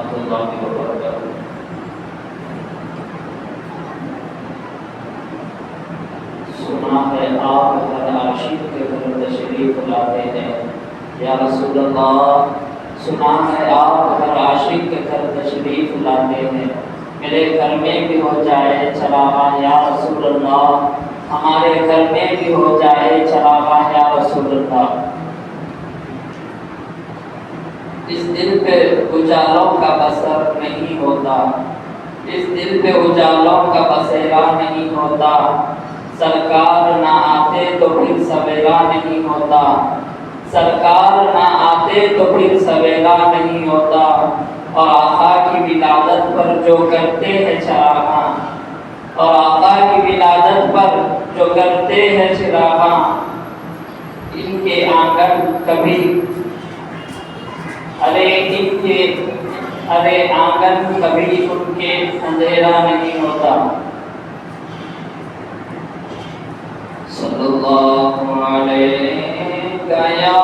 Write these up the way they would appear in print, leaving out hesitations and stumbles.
ورحمۃ اللہ وبرکاتہ۔ سنا ہے آپ ہر عاشق کے گھر تشریف لاتے ہیں یا رسول اللہ، سنا ہے آپ ہر عاشق کے گھر تشریف لاتے ہیں، میرے گھر میں بھی ہو جائے چراغاں یا رسول اللہ، ہمارے گھر میں بھی ہو جائے چراغاں یا رسول اللہ۔ اس دل پہ اجالوں کا بسر نہیں ہوتا، اس دل پہ اجالوں کا بسیرا نہیں ہوتا، سرکار نہ آتے تو پھر سویرا نہیں ہوتا، سرکار نہ آتے تو پھر سویرا نہیں ہوتا، اور آقا کی ولادت پر جو کرتے ہیں چراغاں، اور آقا کی ولادت پر جو کرتے ہیں چراغاں، ان کے آنگن کبھی ارے آنگن کبھی ان کے اندھیرا نہیں ہوتا۔ صلی اللہ علیہ یا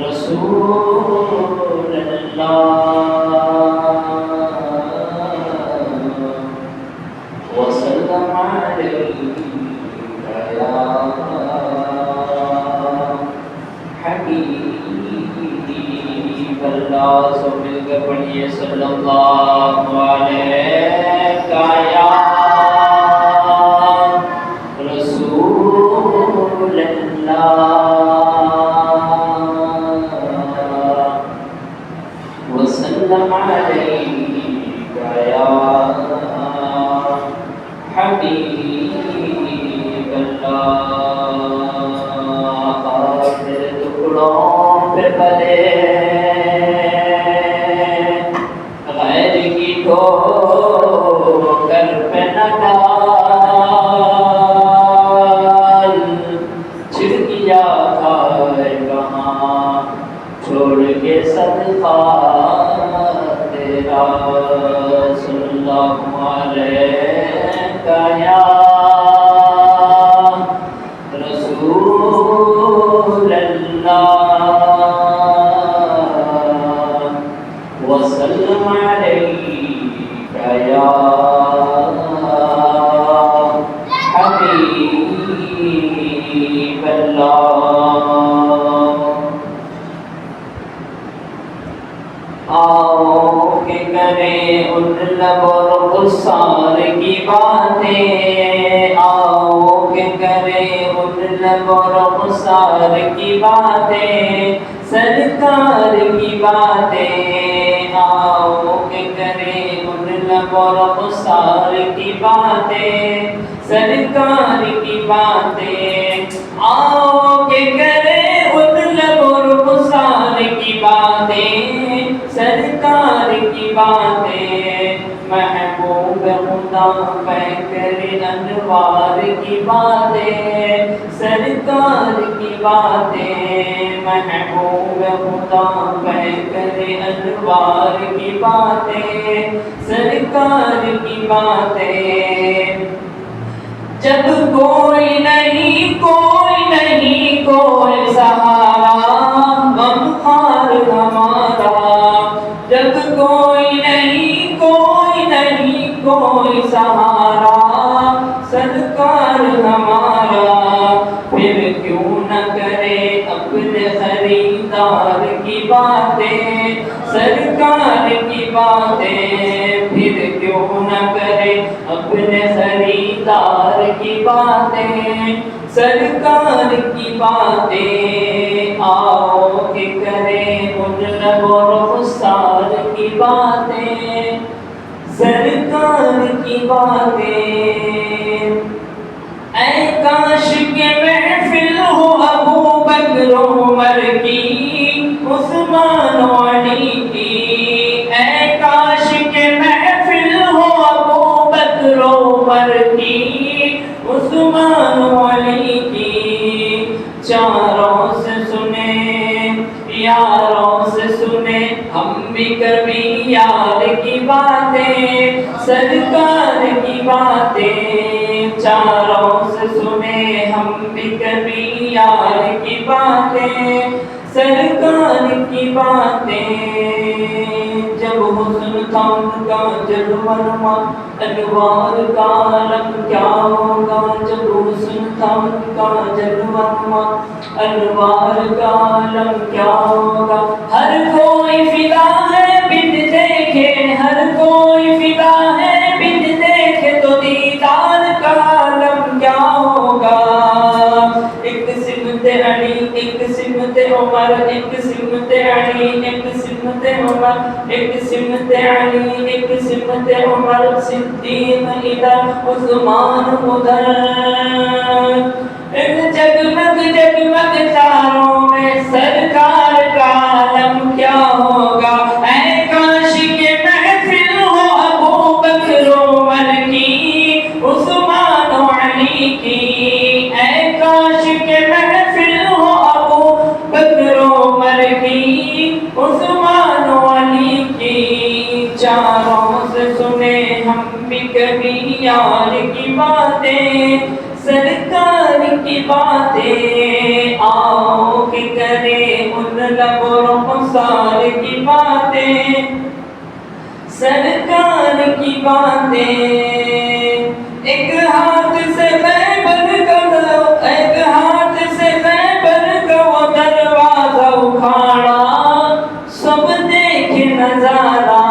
رسول اللہ وسلم علیہ یا اللہ، سب مل کر پڑھیے صلی اللہ علیہ یا رسول اللہ وسلم علیہ یا حبیب اللہ۔ تیرے ٹکڑوں پہ پلے ٹھوکر پہ نہ ڈال، چھڑکیاں کھائے کہاں چھوڑ کے صدقہ تیرا، صلی اللہ علیہ یا رسول اللہ وسلم علیہ یا حبیب اللہ۔ آؤ کہ کریں ان لب اور رخسار کی باتیں، آؤ کہ کریں ان لب اور رخسار کی باتیں، سرکار کی باتیں، آؤ کہ کریں ان لب اور رخسار کی باتیں، سرکار کی باتیں، آؤ کہ کریں ان لب اور رخسار کی باتیں، سرکار کی باتیں، محبوب خدا پیکر انوار کی باتیں، سرکار کی باتیں، محبوب خدا پیکر انوار کی باتیں، سرکار کی باتیں۔ جب کوئی نہیں کوئی سہارا غمخوار ہمارا، جب کوئی نہیں کوئی سہارا سرکار ہمارا، پھر کیوں نہ کرے اپنے خریدار کی باتیں، سرکار کی باتیں، پھر کیوں نہ کرے اپنے خریدار کی باتیں، سرکار کی باتیں، آؤ کہ کریں ان لب و رخسار کی باتیں، سرکار کی باتیں۔ اے کاش کے محفل ہو ابو بکر عمر کی، عثمان و علی کی، اے کاش کے محفل ہو ابو بکر عمر کی، عثمان و علی کی، چاروں سے سنے یاروں سے سنے ہم بھی کبھی یار کی باتیں، سرکار کی باتیں، چاروں سے سنے ہم بھی کبھی یار کی باتیں، سرکار کی باتیں جب حسن تھا ان کا جلوہ نما انوار کا عالم کیا ہوگا جب حسن تھا ان کا جلوہ نما انوار کا عالم کیا ہوگا ہر کوئی فدا ہے بن دیکھے ہر کوئی فدا ہے بن دیکھے تو دیدار کا عالم کیا ہوگا ایک سمت علی ایک سمت عمر ایک سمت علی ایک سمت عمر ایک سمت علی ایک سمت عمر صدیق ادھر عثمان ادھر جگمگ جگمگ تاروں میں سرکار کا عالم کیا ہوگا اے کاش کے محفل ہو ابو بکر عمر کی عثمان و علی کی اے کاش کے محفل ہو ابو بکر عمر کی عثمان و علی کی چاروں سے سنے ہم بھی کبھی یار کی باتیں سرکار کی باتیں آؤ کہ کریں ان لب و رخسار کی باتیں سرکار کی باتیں ایک ہاتھ سے خیبر کا ایک ہاتھ سے خیبر کا وہ دروازہ اکھاڑا سب دیکھ نظارہ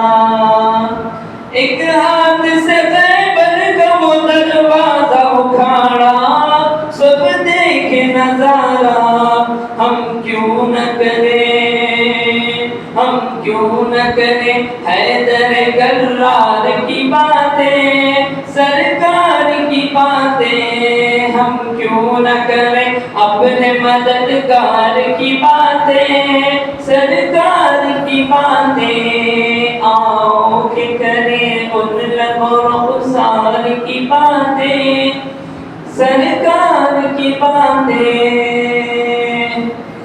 ایک ہاتھ سے خیبر کا وہ دروازہ اکھاڑا سب دیکھ نظارہ ہم کیوں نہ کریں حیدر گرار کی باتیں سرکار کی باتیں ہم کیوں نہ کریں اپنے مددگار کی باتیں سرکار کی باتیں آؤ کہ کریں ان لب و رخسار کی باتیں سرکار کی باتیں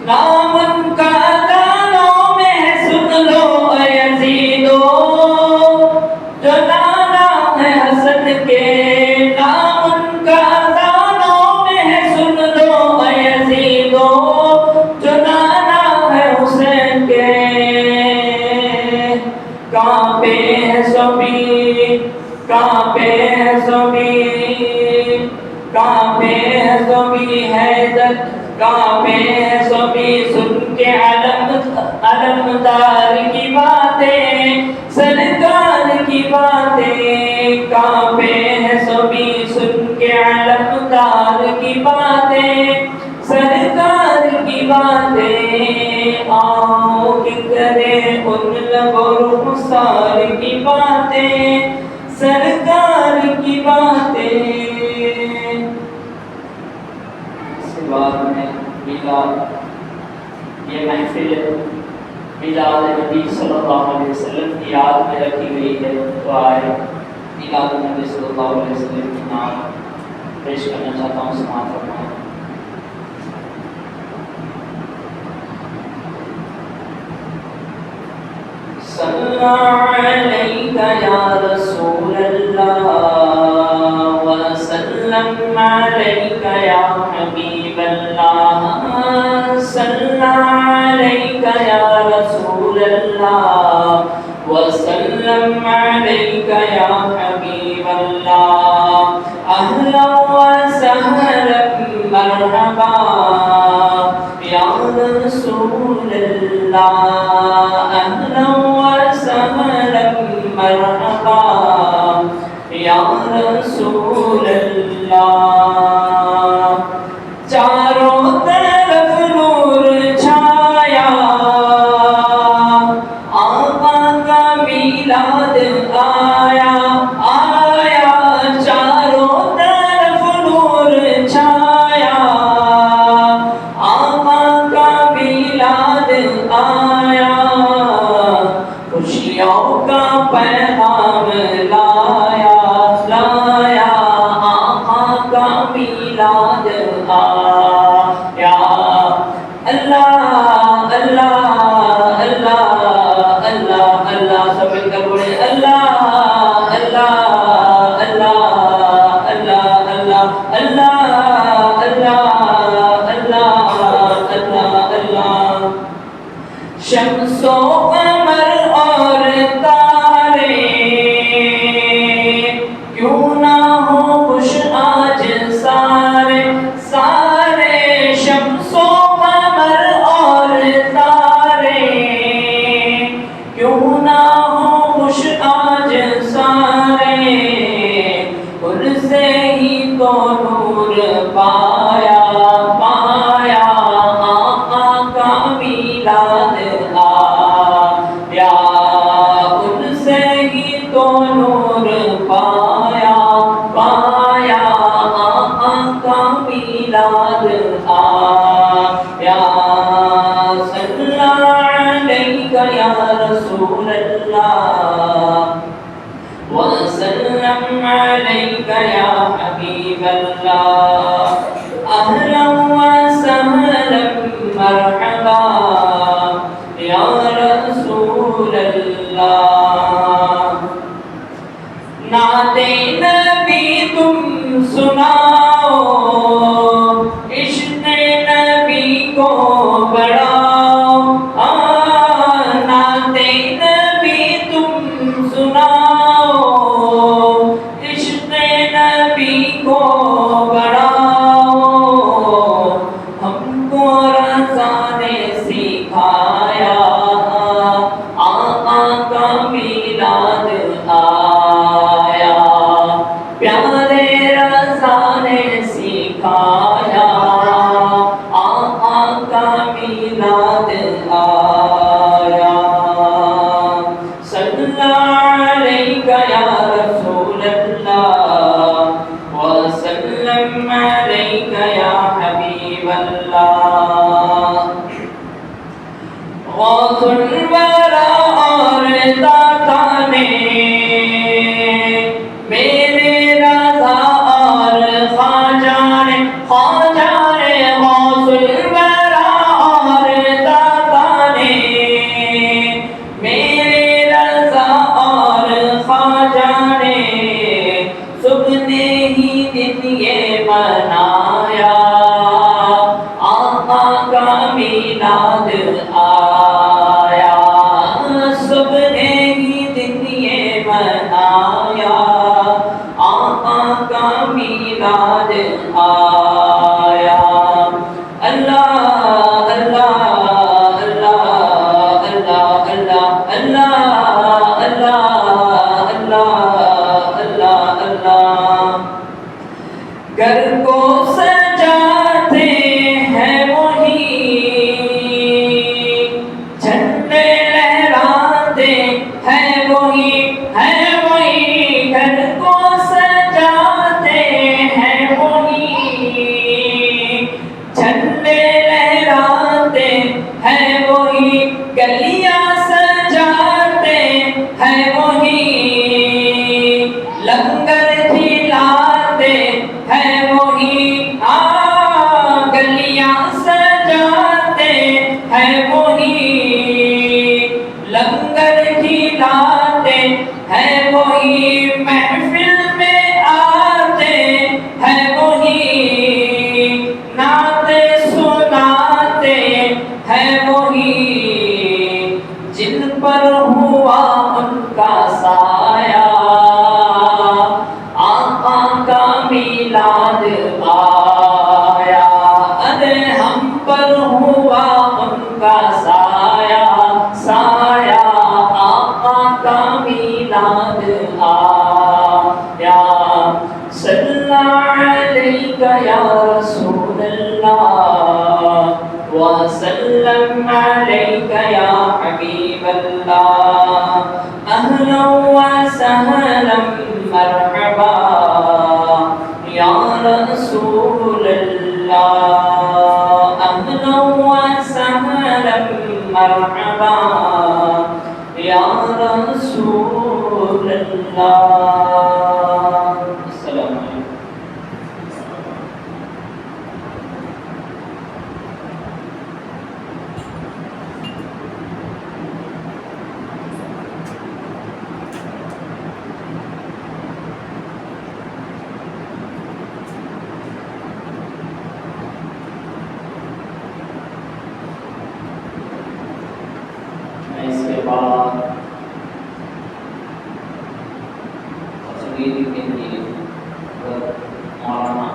نام ان کا دانوں میں سن لو یزیدو جو نانا ہے حسن کے نام ان کا دانوں میں سن لو یزیدو جو نانا ہے حسین کے کانپے ہے سبھی کانپے ہے سبھی کانپے ہے سبھی حیدر کانپے ہے سبھی سن کے علمدار کی باتیں سرکار کی باتیں کانپے ہے سبھی سن کے علمدار کی باتیں سرکار کی باتیں آؤ کہ کریں ان لب و رخسار کی باتیں سرکار کی باتیں بعد میں میلاد یہ محفل میلاد نبی صلی اللہ علیہ وسلم کی یاد میں رکھی گئی ہے تو آئے میلاد نبی صلی اللہ علیہ وسلم کی نام پیش کرنا چاہتا ہوں سماعت فرمائیں صلی علیک یا رسول اللہ وسلم علیک یا حبیب اللہ صلی علیک یا رسول اللہ وسلم علیک یا حبیب اللہ اہلا وسہلا مرحبا یا رسول اللہ اہلا وسہلا مرحبا یا رسول اللہ چاروں طرف نور چھایا آقا کا میلاد آیا آیا چاروں طرف نور چھایا آقا کا میلاد آیا خوشیوں کا پیغام لایا لایا آقا کا میلاد آیا اللہ اللہ اللہ اللہ اللہ سب مل کر بولے اللہ اللہ اللہ اللہ اللہ اللہ اللہ اللہ اللہ اللہ پایا پایا آقا کا میلاد آیا ان سے ہی تو نور پایا پایا آقا کا میلاد آیا صلی اللہ علیک یا رسول اللہ وسلم عليك يا حبيب الله أهلا وسهلا مرحبا يا رسول الله نعت نبی تم سناؤ عشق نبی کو بڑھاؤ نعت نبی تم سناؤ کو بڑھاؤ ہم کو رضا نے سکھایا آقا کا میلاد آیا پیارے رضا نے سکھایا آقا کا میلاد آیا صلی اللہ علیہ یا رسول اللہ وسلم عليك يا حبيب الله غوث الورى اور داتا نے میرے رضا اور خواجہ نے غوث الورى اور داتا نے میرے رضا اور خواجہ نے سبنے ہی دن یہ منایا آقا کا میلاد آیا سبنے ہی دن یہ منایا آقا کا میلاد آیا اللہ اللہ اللہ اللہ اللہ اللہ اللہ اللہ گھر کو سجاتے ہیں وہی جھنڈے لہراتے ہیں وہی گھر کو سجاتے ہیں وہی جھنڈے لہراتے ہیں وہی گلیاں سجاتے ہیں وہی لنگر کھلاتے ہیں وہی گلیاں سجاتے ہیں وہی لنگر کھلاتے ہیں وہی محفل میں آتے ہیں وہی نعت سناتے ہیں وہی جن پر ہوا ان کا سایہ آقا کا میلاد آیا ارے ہم پر ہوا ان کا سایہ سایہ آقا کا میلاد آیا صلی اللہ علیک یا رسول اللہ وسلم عليك يا حبيب الله أهلا وسهلا مرحبا يا رسول الله أهلا وسهلا مرحبا يا رسول الله السلام عليكم اس کے بعد تصویر کے لیے مولانا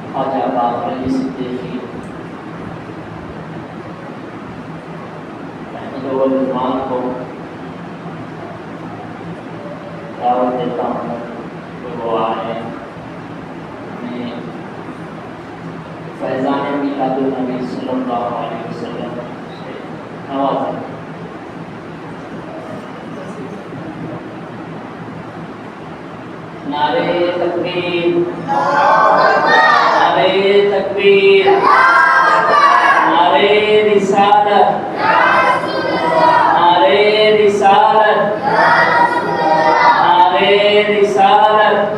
خواجہ باقر علی صدیقی رحمۃ اللہ کو دعوت دیتا ہوں النبی صلی اللہ علیہ وسلم سے نوازیں۔ نعرہ تکبیر، نعرہ تکبیر، نعرہ رسالت، نعرہ رسالت، نعرہ رسالت۔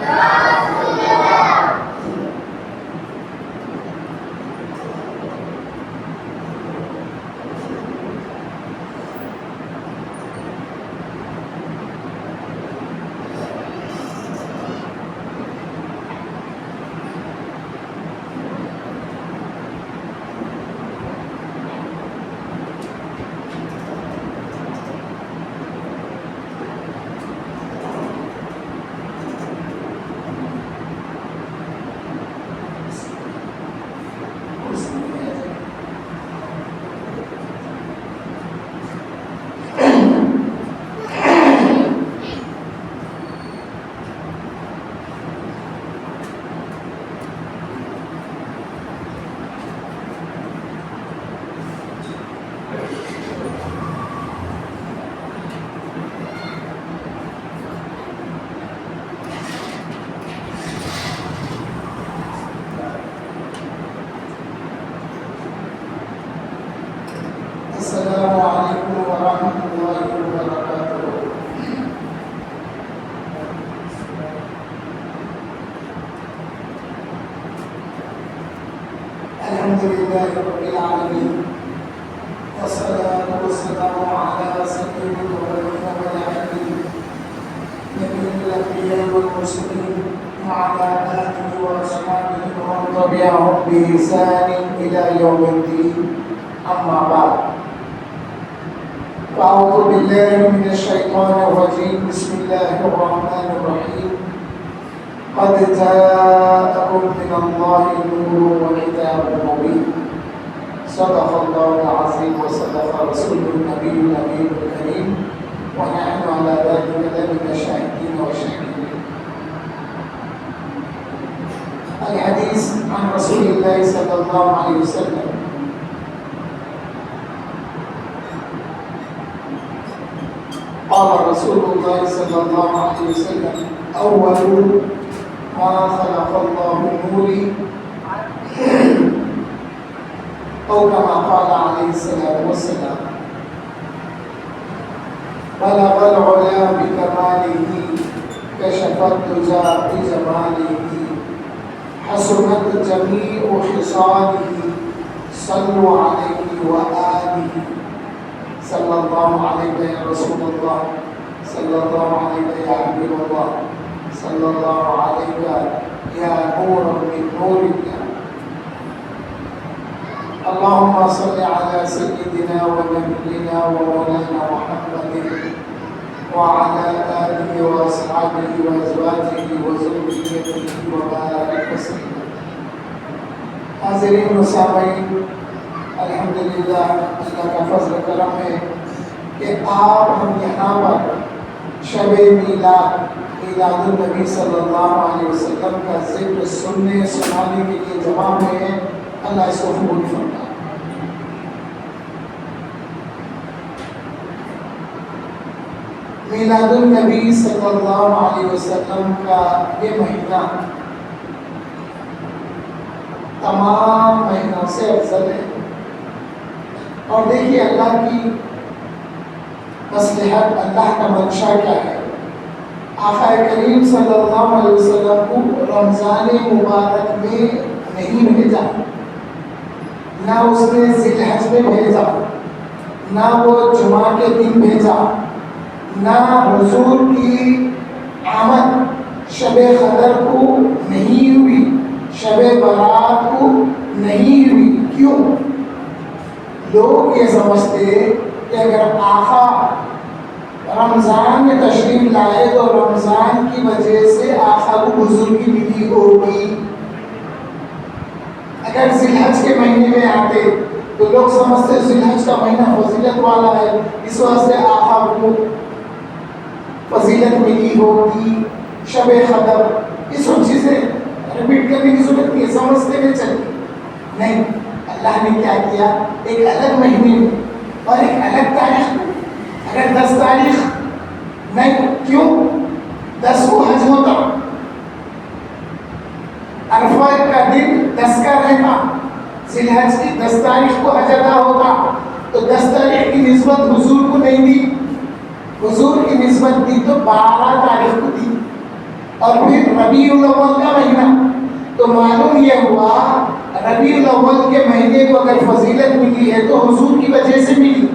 السلام علیکم ورحمۃ اللہ وبرکاتہ۔ الحمد للہ رب العالمین، والصلاة والسلام علی سید الاولین والآخرین، نبی الانبیاء والمرسلین وعلی آلہ واصحابہ ومن تبعهم بإحسان إلی یوم الدین، اما بعد۔ أعوذ بالله من الشيطان الرجيم، بسم الله الرحمن الرحيم، قد جاءكم من الله نور وكتاب مبين، صدق الله العظيم وصدق رسوله النبي النبي الكريم، ونحن على ذلك لمن الشاهدين والشاكرين۔ الحديث عن رسول الله صلى الله عليه وسلم قال رسول الله صلى الله عليه وسلم: أول ما خلق الله نوري، أو كما قال عليه الصلاة والسلام: بلغ العلا بكماله، كشف الدجى بجماله، حسنت جميع خصاله، صلوا عليه وآله، صلی اللہ علیہ یا رسول اللہ، صلی اللہ علیہ یا حبیب اللہ، صلی اللہ علیہ یا نور من نور اللہ۔ اللہم صل علی سیدنا و نبینا و مولانا محمد وعلى آلہ و اصحابہ و ازواجہ و ذریتہ و بارک وسلم۔ حاضرین و سامعین، الحمدللہ اللہ کا فضل کرم ہے کہ آپ ہم یہاں پر شب میلاد النبی صلی اللہ علیہ وسلم کا ذکر سننے سنانے کے لیے جمع ہوئے ہیں۔ اللہ اس کو قبول فرمائے۔ میلاد النبی صلی اللہ علیہ وسلم کا یہ مہینہ تمام مہینوں سے افضل ہے، اور دیکھیے اللہ کی مصلحت، اللہ کا منشا کیا ہے۔ آقا کریم صلی اللہ علیہ وسلم کو رمضان مبارک میں نہیں بھیجا، نہ اس نے ذی الحج میں بھیجا، نہ وہ جمعہ کے دن بھیجا، نہ حضور کی آمد شب قدر کو نہیں ہوئی، شب برات کو نہیں ہوئی۔ کیوں؟ لوگ یہ سمجھتے کہ اگر آقا رمضان میں تشریف لائے تو رمضان کی وجہ سے آقا کو بزرگی ملی ہوگی۔ اگر ذی الحج کے مہینے میں آتے تو لوگ سمجھتے ذی الحج کا مہینہ فضیلت والا ہے، اس وجہ سے آقا کو فضیلت ملی ہوگی۔ شب قدر یہ سب چیزیں ریپیٹ کرنے کی ضرورت نہیں ہے، سمجھتے ہوئے چلیے۔ نہیں، اللہ نے کیا کیا؟ ایک الگ مہینے میں اور ایک الگ تاریخ میں. اگر 10 تاریخ نہیں، کیوں 10 کو حج ہوتا، عرفہ کا دن 10 کا رہتا، ذی الحج کی 10 تاریخ کو حج ادا ہوتا، تو 10 تاریخ کی نسبت حضور کو نہیں دی، حضور کی نسبت دی تو 12 تاریخ کو دی. اور پھر ربیع الاول کا مہینہ، تو معلوم یہ ہوا ربیع الاول کے مہینے کو اگر فضیلت ملی ہے تو حضور کی وجہ سے ملی،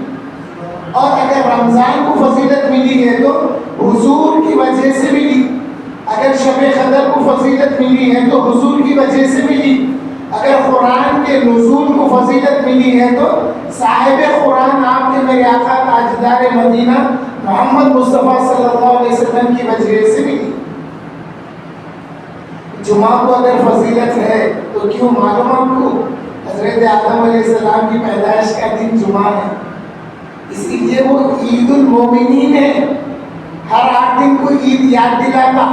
اور اگر رمضان کو فضیلت ملی ہے تو حضور کی وجہ سے ملی. اگر شب قدر کو فضیلت ملی ہے تو حضور کی وجہ سے ملی. اگر قرآن کے نزول کو فضیلت ملی ہے تو صاحب قرآن آپ کے میرے آقا تاجدار مدینہ محمد مصطفیٰ صلی اللہ علیہ وسلم کی وجہ سے ملی. جمعہ کو اگر فضیلت ہے تو کیوں؟ معلوم آپ کو حضرت آدم علیہ السلام کی پیدائش کا دن جمعہ ہے، اسی لیے وہ عید المومنین ہے. ہر 8 دن کو عید یاد دلاتا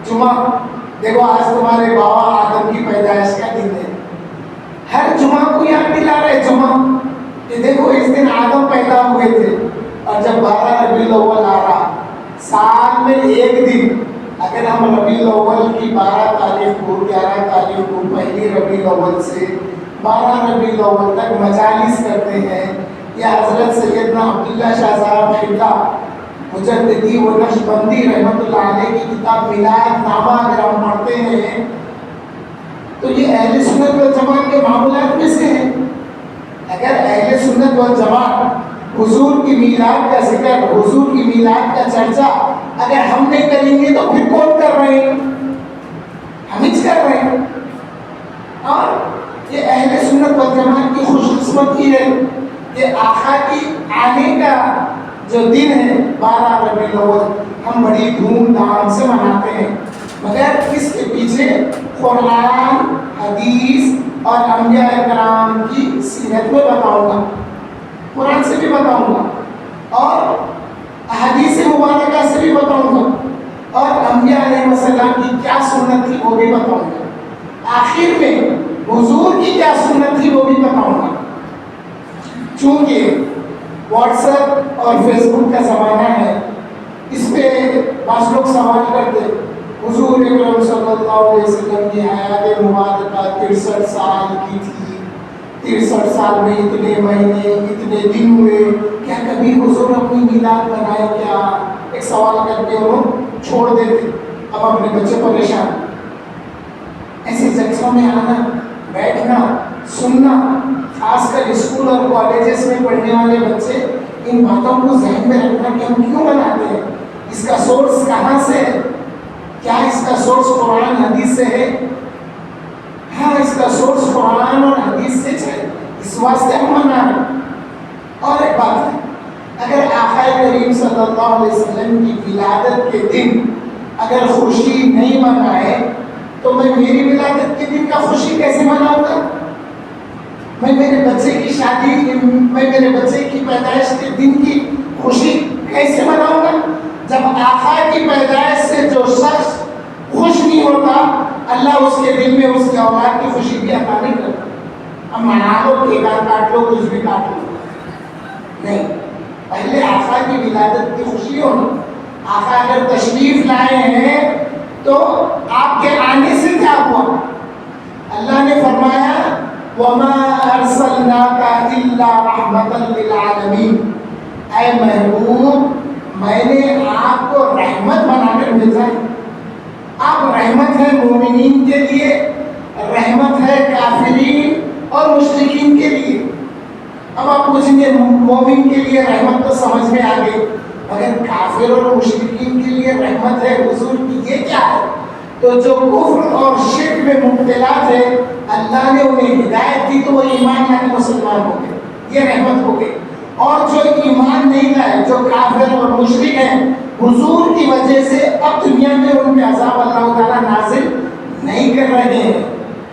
جمعہ. دیکھو آج تمہارے بابا آدم کی پیدائش کا دن ہے، ہر جمعہ کو یاد دلا رہے جمعہ کہ دیکھو اس دن آدم پیدا ہوئے تھے. اور جب 12 ربیع الاول آ رہا، سال میں ایک دن، اگر ہم ربیع الاول کی 12 تاریخ کو 11 تاریخ کو پہلی ربیع الاول سے 12 ربیع الاول تک مجالس کرتے ہیں، یا حضرت سیدنا عبداللہ شاہ صاحب قبلہ مجددی و نقشبندی رحمۃ اللہ علیہ کی کتاب میلاد نامہ اگر ہم پڑھتے ہیں تو یہ اہل سنت والجماعت کے معمولات میں سے ہیں. اگر اہل سنت والجماعت حضور کی میلاد کا ذکر، حضور کی میلاد کا چرچا اگر ہم نہیں کریں گے تو پھر کون کر رہے ہیں؟ ہم ہی کر رہے ہیں. اور یہ اہل سنت والجماعت کی خوش قسمتی ہے کہ آقا کی آنے کا جو دن ہے 12 ربیع الاول ہم بڑی دھوم دھام سے مناتے ہیں. مگر اس کے پیچھے قرآن، حدیث اور انبیاء کرام کی سیرت میں بتاؤں گا، قرآن سے بھی بتاؤں گا اور احادیث مبارکہ سے بھی بتاؤں گا، اور انبیاء علیہ السلام کی کیا سنت تھی وہ بھی بتاؤں گا. آخر میں حضور کی کیا سنت تھی وہ بھی بتاؤں گا. چونکہ واٹس ایپ اور فیس بک کا زمانہ ہے، اس پہ بعض لوگ سوال کرتے حضور اکرم صلی اللہ علیہ وسلم کی حیات مبارکہ 63 سال کی تھی، 63 سال میں اتنے مہینے اتنے دن ہوئے، کیا کبھی حضور اپنی میلاد منائے کیا؟ ایک سوال کر کے انہوں چھوڑ دیتے. اب اپنے بچے پریشان. ایسے جلسوں میں آنا، بیٹھنا، سننا، خاص کر اسکول اور کالجز میں پڑھنے والے بچے ان باتوں کو ذہن میں رکھنا کہ ہم کیوں بناتے ہیں، اس کا سورس کہاں سے ہے؟ کیا اس کا سورس قرآن حدیث سے ہے؟ ہاں، اس کا سورس قرآن اور حدیث سے ہے، اس واسطے ہم منا رہے ہیں. اور ایک بات ہے، اگر آقا کریم صلی اللہ علیہ وسلم کی ولادت کے دن اگر خوشی نہیں منائے تو میں میری ولادت کے دن کا خوشی کیسے مناؤں گا؟ میں میرے بچے کی شادی، میں میرے بچے کی پیدائش کے دن کی خوشی کیسے مناؤں گا؟ جب آقا کی پیدائش سے جو شخص خوش نہیں ہوتا، اللہ اس کے دل میں اس کی اولاد کی خوشی بھی عطا نہیں کرتا. اب منا لو، کیلا کاٹ لو، کچھ بھی کاٹ لو، نہیں. پہلے آقا کی ولادت کی خوشی ہو. آقا اگر تشریف لائے ہیں تو آپ کے آنے سے کیا ہوا؟ اللہ نے فرمایا وَمَا أَرْسَلْنَاكَ إِلَّا رَحْمَةً لِلْعَالَمِينَ، اے محبوب میں نے آپ کو رحمت بنا کر بھیجا ہے. آپ رحمت ہے مومنین کے لیے، رحمت ہے کافرین اور مشرکین کے لیے. اب آپ پوچھیں گے مومن کے لیے رحمت تو سمجھ میں آ گئی، مگر کافر اور مشرکین کے لیے رحمت ہے حضور کی، یہ کیا ہے؟ تو جو کفر اور شرک میں مبتلا تھے اللہ نے انہیں ہدایت دی تو وہ ایمان لا کے مسلمان ہو گئے، یہ رحمت ہو گئی. اور جو ایمان نہیں لائے، جو کافر اور مشرک ہیں، حضور کی وجہ سے اب دنیا میں ان پہ عذاب اللہ تعالیٰ نازل نہیں کر رہے ہیں.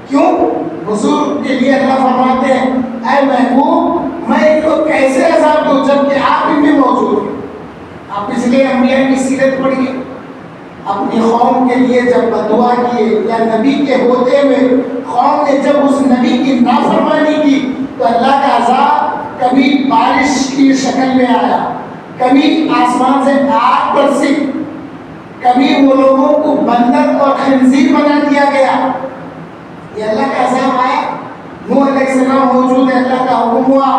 کیوں؟ حضور کے لیے اللہ فرماتے ہیں اے محبوب میں ان کو کیسے عذاب دوں جبکہ آپ ان میں موجود ہیں. آپ پچھلے انبیاء کی سیرت پڑھیے، اپنی قوم قوم کے لیے جب بدعا کیے یا نبی کے ہوتے ہوئے قوم نے جب اس نبی کی نافرمانی کی تو اللہ کا عذاب کبھی بارش کی شکل میں آیا، کبھی آسمان سے آگ برسی، کبھی وہ لوگوں کو بندر اور خنزیر بنا دیا گیا۔ یہ اللہ کا عذاب آیا۔ نوح علیہ السلام موجود ہے، اللہ کا حکم ہوا،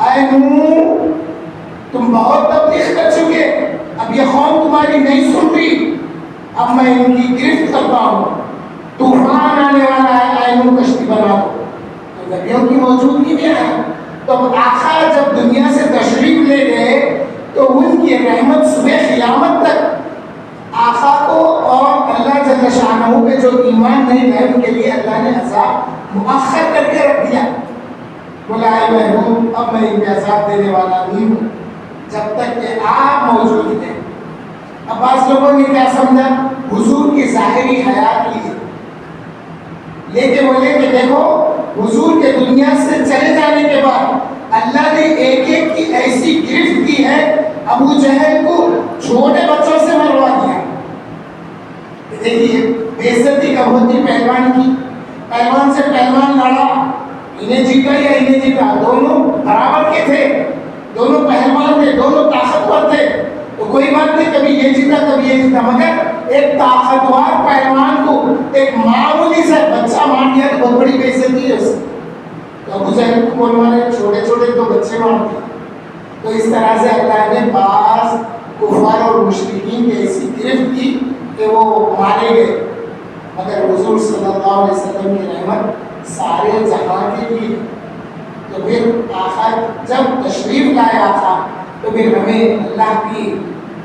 اے نوح تم بہت تبلیغ کر چکے، اب یہ قوم تمہاری نہیں سن رہی، اب میں ان کی گرفت کرتا ہوں، طوفان آنے والا ہے، اے نوح کشتی بنا دو۔ تو نبیوں کی موجودگی میں آیا۔ تو آقا جب دنیا سے تشریف لے گئے تو ان کی رحمت صبح قیامت تک آقا کو اور اللہ جل شانہ پہ جو ایمان نہیں ہے ان کے لیے اللہ نے عذاب مؤخر کر کے رکھ دیا۔ بولا اے محبوب اب میں ان پہ عذاب دینے والا نہیں ہوں جب تک کہ آپ موجود ہیں۔ اب بعض لوگوں نے کیا سمجھا، حضور کی ظاہری حیات لی، لیکن بولے کہ دیکھو حضور کے دنیا سے چلے جانے کے بعد اللہ نے ایک ایک کی ایسی گرفت کی ہے، ابو جہل کو چھوٹے بچوں سے مروا دیا۔ دیکھیے بے عزتی کب ہوتی پہلوان کی، پہلوان سے پہلوان لڑا، انہیں جیتا یا انہیں جیتا، دونوں برابر کے تھے، دونوں پہلوان تھے، دونوں طاقتور تھے، تو کوئی بات نہیں کبھی یہ جیتا کبھی یہ جیتا، مگر ایک طاقتور پہلوان کو ایک معمولی سا بچہ مار دیا تو بہت بڑی بے عزتی ہے اس کی۔ تو ابو جہل کو کون مارے، چھوٹے چھوٹے تو بچے مار دیے۔ تو اس طرح سے اللہ نے بعض کفار اور مشرکین کی ایسی گرفت کی کہ وہ مارے گئے، مگر حضور صلی اللہ علیہ وسلم کی رحمت سارے جہاں کے لیے۔ تو پھر آقا جب تشریف لائے آقا تو پھر ہمیں اللہ کی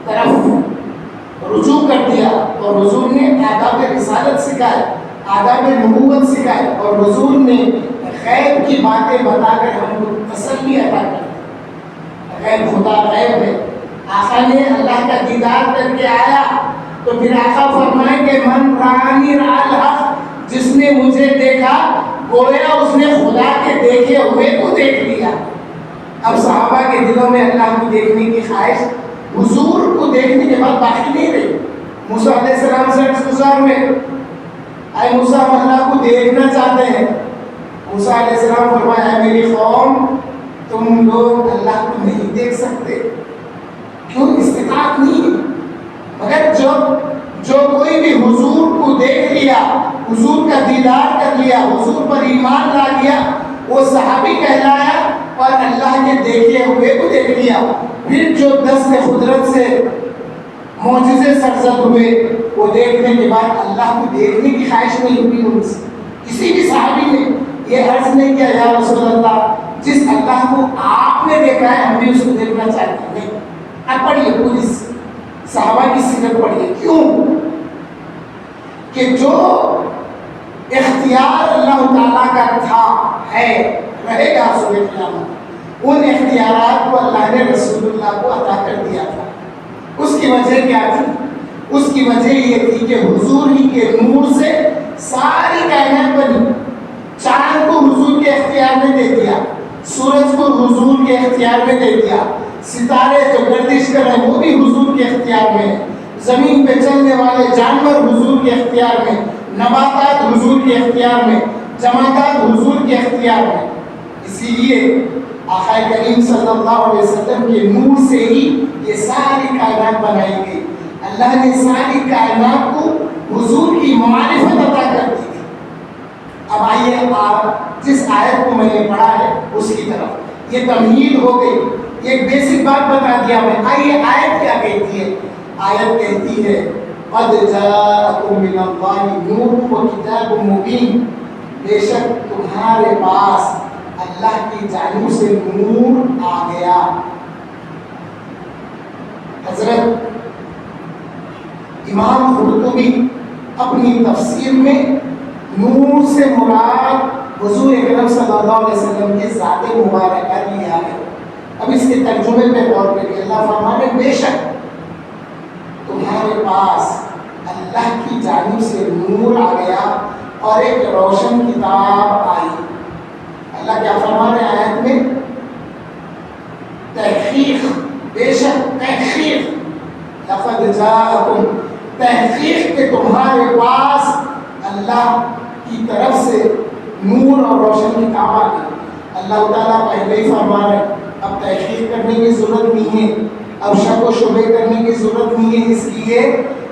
طرف رجوع کر دیا، اور حضور نے آداب رسالت سکھائے، آداب نبوت سکھائے، اور حضور نے غیب کی باتیں بتا کر ہم کو تسلی عطا کی۔ غیب خدا غیب ہے، آقا نے اللہ کا دیدار کر کے آیا تو پھر آقا فرمائیں کہ من رانی رأى الحق، جس نے مجھے دیکھا گویا اس نے خدا کے دیکھے ہوئے کو دیکھ لیا۔ اب صحابہ کے دلوں میں اللہ کو دیکھنے کی خواہش حضور کو دیکھنے کے بعد باقی نہیں رہی۔ موسیٰ علیہ السلام سے گزار میں اے موسیٰ ہم اللہ کو دیکھنا چاہتے ہیں۔ موسیٰ علیہ السلام فرمایا اے میری قوم تم لوگ اللہ کو نہیں دیکھ سکتے، کیوں؟ استطاعت نہیں، مگر جو کوئی بھی حضور کو دیکھ لیا، حضور کا دیدار کر لیا، حضور پر ایمان لا لیا، وہ صحابی کہلایا اور اللہ کے دیکھے ہوئے کو دیکھ لیا۔ پھر جو دست قدرت سے معجزے سرزد ہوئے وہ دیکھنے کے بعد اللہ کو دیکھنے کی خواہش نہیں ہوئی ان سے۔ کسی بھی صحابی نے یہ عرض نہیں کیا یا رسول اللہ جس اللہ کو آپ نے دیکھا ہے ہم بھی اس کو دیکھنا چاہتے ہیں، نہیں۔ اب پڑھیے پوری صحابہ کی سیرت پڑھیے، کیوں کہ جو اختیار اللہ تعالیٰ کا تھا ہے رہے گا صبح قیامت، ان اختیارات کو اللہ نے رسول اللہ کو عطا کر دیا تھا۔ اس کی وجہ کیا تھی؟ اس کی وجہ یہ تھی کہ حضور ہی کے نور سے ساری کائنات بنی۔ چاند کو حضور کے اختیار میں دے دیا، سورج کو حضور کے اختیار میں دے دیا، ستارے جو گردش کر رہے وہ بھی حضور کے اختیار میں، زمین پہ چلنے والے جانور حضور کے اختیار میں، نباتات حضور کے اختیار میں، جمادات حضور کے اختیار میں۔ اسی لیے آقا کریم صلی اللہ علیہ وسلم کے نور سے ہی یہ ساری کائنات بنائی گئی۔ اللہ نے ساری کائنات کو حضور کی معرفت عطا کر دی تھی۔ اب آئیے آپ جس آیت کو میں نے پڑھا ہے اس کی طرف، یہ تمہید ہو گئی، ایک بیسک بات بتا دیا میں۔ آئیے آیت کیا کہتی ہے؟ آیت کہتی ہے قد جاءکم من اللہ نور و کتاب مبین، بے شک تمہارے پاس اللہ کی جانب سے نور آ گیا۔ حضرت امام قرطبی اپنی تفسیر میں نور سے مراد حضور اکرم صلی اللہ علیہ وسلم کے ذات مبارکہ لیا ہے۔ اب اس کے ترجمے پہ غور کریے، اللہ فرمانے بے شک تمہارے پاس اللہ کی جانب سے نور آ گیا اور ایک روشن کتاب آئی۔ اللہ کیا فرما رہے ہیں آیت میں؟ تحقیق، بے شک تحقیق، لقد جاءکم، تحقیق کہ تمہارے پاس اللہ کی طرف سے نور اور روشن کی کتاب آ گئی. اللہ تعالیٰ پہلے ہی فرما رہے اب تحقیق کرنے کی ضرورت نہیں ہے, اب شک و شبے کرنے کی ضرورت نہیں ہے, اس لیے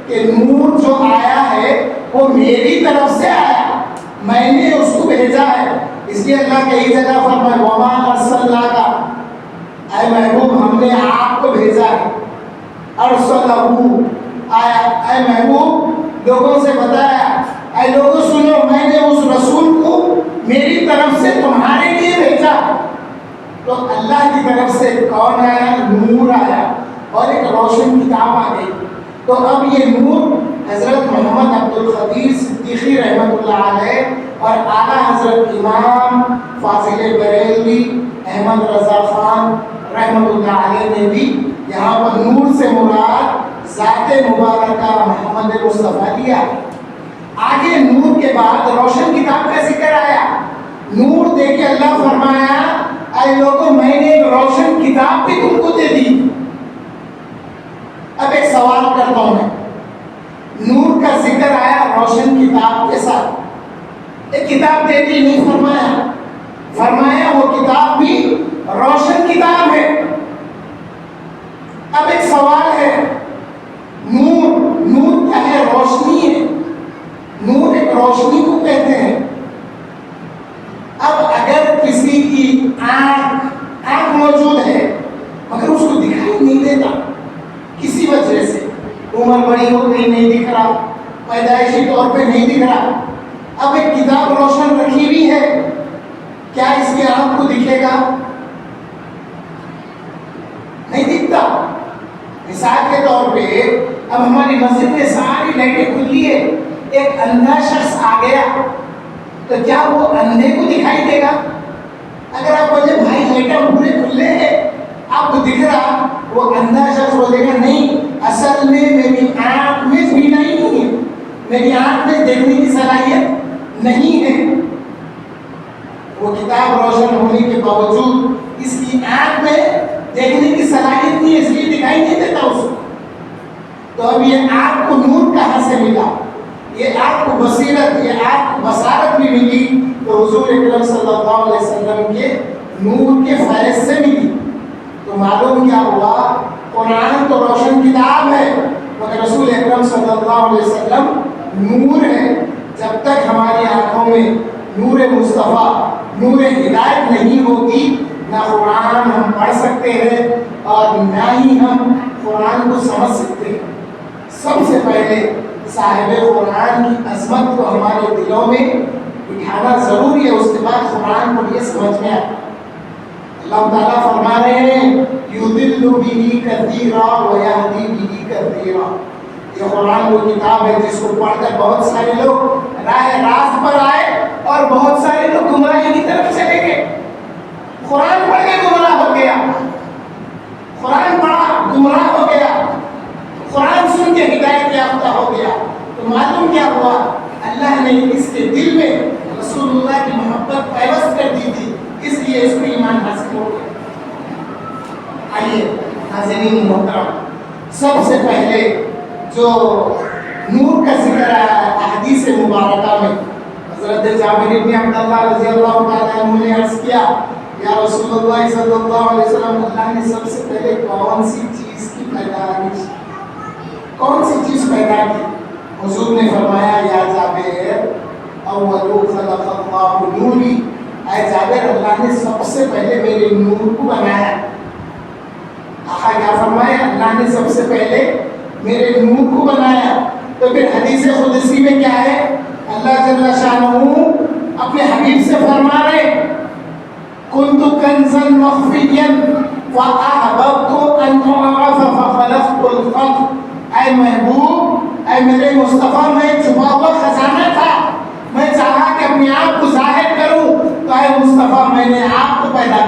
کہ نور جو آیا ہے وہ میری طرف سے آیا, میں نے اس کو بھیجا ہے. اس لیے اللہ کئی جگہ فرمائے وما ارسلناک, اے محبوب ہم نے آپ کو بھیجا ہے. ارسلہ, اے محبوب لوگوں سے بتایا, اے لوگوں سنو میں نے اس رسول کو میری طرف سے تمہارے لیے بھیجا. تو اللہ کی طرف سے کون آیا؟ نور آیا اور ایک روشن کتاب آ گئی. تو اب یہ نور حضرت محمد عبد القدیر صدیقی رحمۃ اللہ علیہ اور اعلیٰ حضرت امام فاضل بریلوی احمد رضا خان رحمۃ اللہ علیہ نے بھی یہاں پر نور سے مراد ذات مبارکہ محمد مصطفیٰ لیا. آگے نور کے بعد روشن کتاب کا ذکر آیا. نور دے کے اللہ فرمایا اے لوگوں میں نے ایک روشن کتاب بھی تم کو دے دی. اب ایک سوال کرتا ہوں میں, نور کا ذکر آیا روشن کتاب کے ساتھ, ایک کتاب دے دی نہیں فرمایا, فرمایا وہ کتاب بھی روشن کتاب ہے. اب ایک سوال ہے, نور کیا ہے؟ روشنی ہے. نور ایک روشنی کو کہتے ہیں. اب اگر کسی کی آنکھ موجود ہے مگر اس کو دکھائی نہیں دیتا کسی وجہ سے, عمر بڑی ہو گئی نہیں دکھ رہا, پیدائشی طور پہ نہیں دکھ رہا, اب ایک کتاب روشن رکھی ہوئی ہے, کیا اس کی آنکھ کو دکھے گا؟ نہیں دکھتا. مثال کے طور پہ اب ہماری مسجد میں ساری لائٹیں کھلی ہے, ایک اندھا شخص آ گیا تو کیا وہ اندھے کو دکھائی دے گا؟ اگر آپ بولے بھائی لائٹیں پورے کھلے ہیں آپ کو دکھ رہا, وہ اندھا شخص بولے گا نہیں اصل میں میری آنکھ میں بھی نہیں ہے, میری آنکھ میں دیکھنے کی صلاحیت نہیں ہے. وہ کتاب روشن ہونے کے باوجود اس کی آنکھ میں دیکھنے کی صلاحیت نہیں ہے, اس لیے دکھائی نہیں دیتا اس کو. تو اب یہ آنکھ کو نور کہاں سے ملا؟ یہ آنکھ کو بصیرت, یہ آنکھ کو بصارت بھی ملی تو حضور اکرم صلی اللہ علیہ وسلم کے نور کے فیض سے ملی. تو معلوم کیا ہوا, قرآن تو روشن کتاب ہے مگر رسول اکرم صلی اللہ علیہ وسلم نور ہے. جب تک ہماری آنکھوں میں نور مصطفیٰ, نور ہدایت نہیں ہوگی نہ قرآن ہم پڑھ سکتے ہیں اور نہ ہی ہم قرآن کو سمجھ سکتے ہیں. سب سے پہلے صاحب قرآن کی عظمت کو ہمارے دلوں میں بٹھانا ضروری ہے, اس کے بعد قرآن کو یہ سمجھ میں آئے. اللہ تعالیٰ فرما رہے ہیں یُضِلُّ بِهِ كَثِيرًا وَيَهْدِي بِهِ كَثِيرًا. یہ قرآن وہ کتاب ہے جس کو پڑھ کر بہت سارے لوگ راہ راست پر آئے اور بہت سارے لوگ گمراہی کی طرف چلے گئے. قرآن پڑھ کے گمراہ ہو گیا, قرآن پڑھا گمراہ ہو گیا, قرآن سن کے ہدایت یافتہ ہو گیا. تو معلوم کیا ہوا, اللہ نے اس کے دل میں رسول اللہ کی محبت پیوست کر دی تھی, اس لیے اس کو ایمان حاصل ہو گیا. آئیے ناظرین محترم, سب سے پہلے جو نور کا ذکر آیا احادیث مبارکہ میں, حضرت جابر بن عبداللہ رضی اللہ تعالیٰ عنہ نے عرض کیا یا رسول اللہ صلی اللہ علیہ وسلم, اللہ نے سب سے پہلے کون سی چیز کی پیدائش, کون سی چیز پیدا کی؟ حضور نے فرمایا یا جابر اول خلق اللہ نوری, اے جابر اللہ نے سب سے پہلے میرے نور کو بنایا. آقا کیا فرمایا, اللہ نے سب سے پہلے میرے نور کو بنایا. تو پھر حدیث قدسی میں کیا ہے, اللہ جل شانہ اپنے حبیب سے فرما رہے کنت کنزا مخفیا فاحببت ان اعرف فخلقت الخلق. اے محبوب, اے میرے مصطفیٰ, میں چھپا ہوا خزانہ تھا, میں چاہا کہ اپنے آپ کو ظاہر کروں, تو اے مصطفیٰ میں نے آپ کو پیدا کیا.